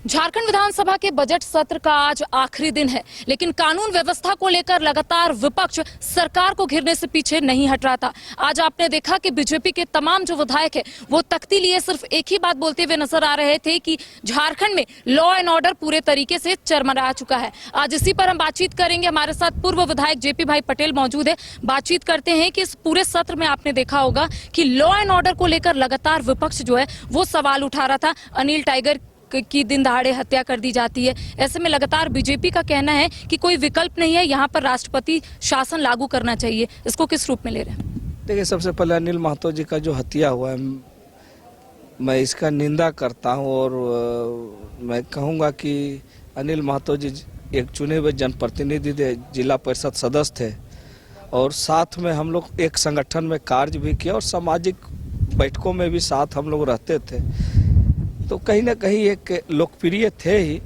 झारखंड विधानसभा के बजट सत्र का आज आखिरी दिन है, लेकिन कानून व्यवस्था को लेकर लगातार विपक्ष सरकार को घेरने से पीछे नहीं हट रहा था। आज आपने देखा कि बीजेपी के तमाम जो विधायक है वो तख्ती लिए सिर्फ एक ही बात बोलते हुए नजर आ रहे थे कि झारखंड में लॉ एंड ऑर्डर पूरे तरीके से चरमरा चुका है। आज इसी पर हम बातचीत करेंगे। हमारे साथ पूर्व विधायक जेपी भाई पटेल मौजूद है। बातचीत करते हैं कि इस पूरे सत्र में आपने देखा होगा कि लॉ एंड ऑर्डर को लेकर लगातार विपक्ष जो है वो सवाल उठा रहा था। अनिल टाइगर की दिन दहाड़े हत्या कर दी जाती है। ऐसे में लगातार बीजेपी का कहना है कि कोई विकल्प नहीं है, यहाँ पर राष्ट्रपति शासन लागू करना चाहिए। इसको किस रूप में ले रहे हैं? देखिए, सबसे पहले अनिल महतो जी का जो हत्या हुआ है, मैं इसका निंदा करता हूँ और मैं कहूँगा कि अनिल महतो जी एक चुने हुए जनप्रतिनिधि थे, जिला परिषद सदस्य थे और साथ में हम लोग एक संगठन में कार्य भी किया और सामाजिक बैठकों में भी साथ हम लोग रहते थे, तो कहीं ना कहीं एक लोकप्रिय थे ही।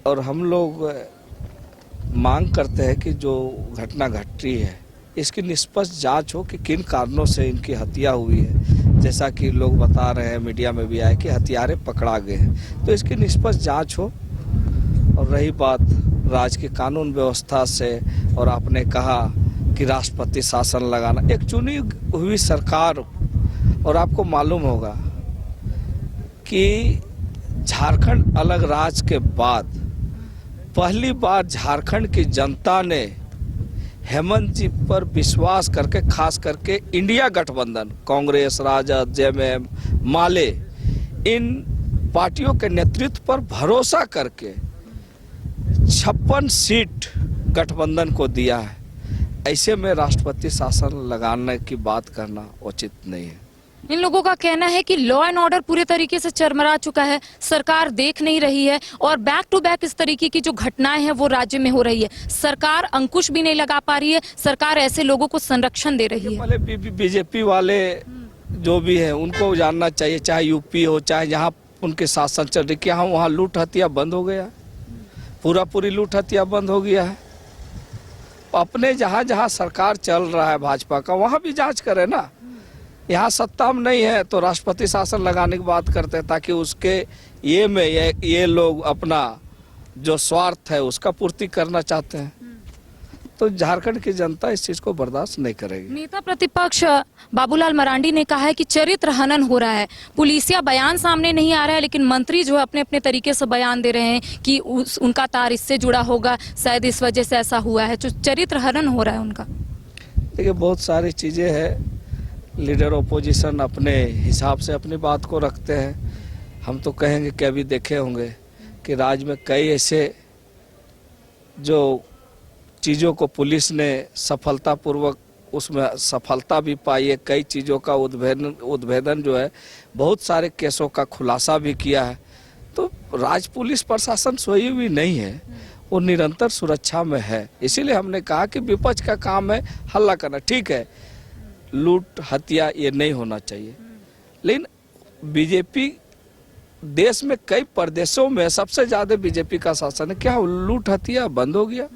और हम लोग मांग करते हैं कि जो घटना घट रही है इसकी निष्पक्ष जांच हो कि किन कारणों से इनकी हत्या हुई है। जैसा कि लोग बता रहे हैं, मीडिया में भी आए कि हत्यारे पकड़ा गए हैं, तो इसकी निष्पक्ष जांच हो। और रही बात राज्य की कानून व्यवस्था से, और आपने कहा कि राष्ट्रपति शासन लगाना, एक चुनी हुई सरकार, और आपको मालूम होगा कि झारखंड अलग राज्य के बाद पहली बार झारखंड की जनता ने हेमंत जी पर विश्वास करके, खास करके इंडिया गठबंधन, कांग्रेस, राजद, जेएमएम, माले, इन पार्टियों के नेतृत्व पर भरोसा करके 56 सीट गठबंधन को दिया है। ऐसे में राष्ट्रपति शासन लगाने की बात करना उचित नहीं है। इन लोगों का कहना है कि लॉ एंड ऑर्डर पूरे तरीके से चरमरा चुका है, सरकार देख नहीं रही है और बैक टू बैक इस तरीके की जो घटनाएं हैं वो राज्य में हो रही है। सरकार अंकुश भी नहीं लगा पा रही है, सरकार ऐसे लोगों को संरक्षण दे रही है। बीजेपी वाले जो भी है उनको जानना चाहिए, चाहे यूपी हो चाहे जहाँ उनके शासन चल रही, क्या वहाँ लूट हत्या बंद हो गया? पूरी लूट हत्या बंद हो गया है। अपने जहाँ जहाँ सरकार चल रहा है भाजपा का, वहाँ भी जाँच करे ना। यहाँ सत्ता में नहीं है तो राष्ट्रपति शासन लगाने की बात करते हैं, ताकि उसके ये लोग अपना जो स्वार्थ है उसका पूर्ति करना चाहते हैं। तो झारखंड की जनता इस चीज को बर्दाश्त नहीं करेगी। नेता प्रतिपक्ष बाबूलाल मरांडी ने कहा है कि चरित्र हनन हो रहा है, पुलिसिया बयान सामने नहीं आ रहा है, लेकिन मंत्री जो है अपने अपने तरीके से बयान दे रहे हैं कि उनका तार इससे जुड़ा होगा, शायद इस वजह से ऐसा हुआ है। जो चरित्र हनन हो रहा है उनका। देखिए, बहुत सारी चीजें हैं, लीडर ओपोजिशन अपने हिसाब से अपनी बात को रखते हैं। हम तो कहेंगे कि अभी देखे होंगे कि राज्य में कई ऐसे जो चीज़ों को पुलिस ने सफलतापूर्वक उसमें सफलता भी पाई है, कई चीज़ों का उद्भेदन जो है, बहुत सारे केसों का खुलासा भी किया है। तो राज्य पुलिस प्रशासन सोई हुई नहीं है, वो निरंतर सुरक्षा में है। इसीलिए हमने कहा कि विपक्ष का काम है हल्ला करना। ठीक है, लूट हत्या ये नहीं होना चाहिए, लेकिन बीजेपी देश में कई प्रदेशों में सबसे ज्यादा बीजेपी का शासन है, क्या लूट हत्या बंद हो गया?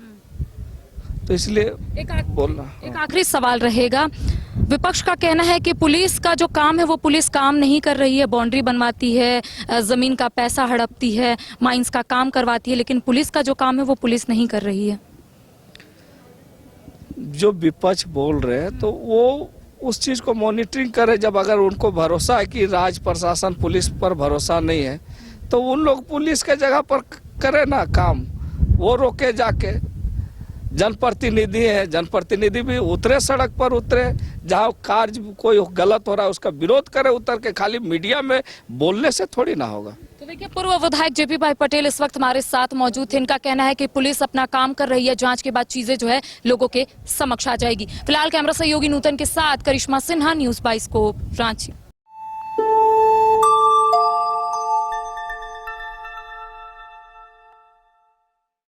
तो इसलिए बोलना। एक आखिरी सवाल रहेगा। विपक्ष का कहना है कि पुलिस का जो काम है वो पुलिस काम नहीं कर रही है, बाउंड्री बनवाती है, जमीन का पैसा हड़पती है, माइंस का काम करवाती है, लेकिन पुलिस का जो काम है वो पुलिस नहीं कर रही है। जो विपक्ष बोल रहे हैं तो वो उस चीज को मॉनिटरिंग करे। जब अगर उनको भरोसा है कि राज्य प्रशासन पुलिस पर भरोसा नहीं है, तो उन लोग पुलिस के जगह पर करे ना काम, वो रोके जाके। जनप्रतिनिधि है, जनप्रतिनिधि भी उतरे, सड़क पर उतरे, जहाँ कार्य कोई गलत हो रहा है उसका विरोध करे उतर के, खाली मीडिया में बोलने से थोड़ी ना होगा। तो देखिए, पूर्व विधायक जेपी भाई पटेल इस वक्त हमारे साथ मौजूद थे। इनका कहना है कि पुलिस अपना काम कर रही है, जांच के बाद चीजें जो है लोगों के समक्ष आ जाएगी। फिलहाल कैमरा सहयोगी नूतन के साथ करिश्मा सिन्हा, न्यूज़ 22 रांची।